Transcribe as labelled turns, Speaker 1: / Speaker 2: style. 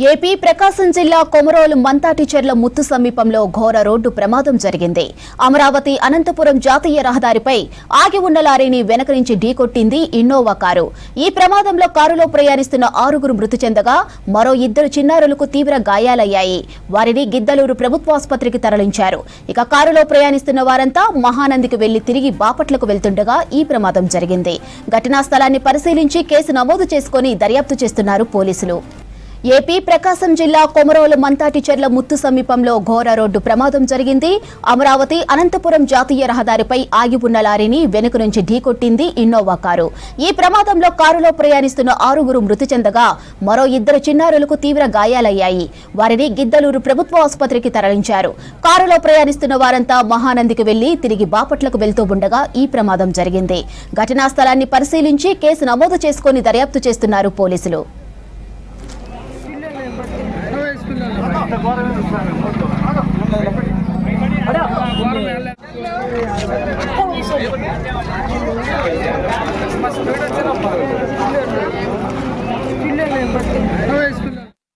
Speaker 1: AP ప్రకాశం జిల్లా కొమరోలు మంతాటిచెర్ల ముత్తు సమీపంలో ఘోర రోడ్డు ప్రమాదం జరిగింది. అమరావతి అనంతపురం జాతీయ రహదారిపై ఆగి ఉన్న లారీని వెనక నుంచి ఢీకొట్టింది ఇన్నోవా కారు. ఈ ప్రమాదంలో కారులో ప్రయాణిస్తున్న 6గురు మృతి చెందగా మరో 2 చిన్నారులకు తీవ్ర గాయాలయ్యాయి. వారిని గిద్దలూరు ప్రభుత్వాసుపత్రికి తరలించారు. ఇక కారులో ప్రయాణిస్తున్న వారంతా మహానందికి వెళ్లి తిరిగి బాపట్లకు వెళ్తుండగా ఈ ప్రమాదం జరిగింది. ఘటనా స్థలాన్ని పరిశీలించి కేసు నమోదు చేసుకుని దర్యాప్తు చేస్తున్నారు పోలీసులు. ఏపీ ప్రకాశం జిల్లా కొమరోలు మంతాటిచెర్ల ముత్తు సమీపంలో ఘోర రోడ్డు ప్రమాదం జరిగింది. అమరావతి అనంతపురం జాతీయ రహదారిపై ఆగి ఉన్న లారీని వెనుక నుంచి ఢీకొట్టింది ఇన్నోవా కారు. ఈ ప్రమాదంలో కారులో ప్రయాణిస్తున్న 6గురు మృతి చెందగా మరో 2 చిన్నారులకు తీవ్ర గాయాలయ్యాయి. వారిని గిద్దలూరు ప్రభుత్వ ఆసుపత్రికి తరలించారు. కారులో ప్రయాణిస్తున్న వారంతా మహానందికి వెళ్లి తిరిగి బాపట్లకు వెళ్తూ ఉండగా ఈ ప్రమాదం జరిగింది. ఘటనా స్థలాన్ని పరిశీలించి కేసు నమోదు చేసుకుని దర్యాప్తు చేస్తున్నారు పోలీసులు.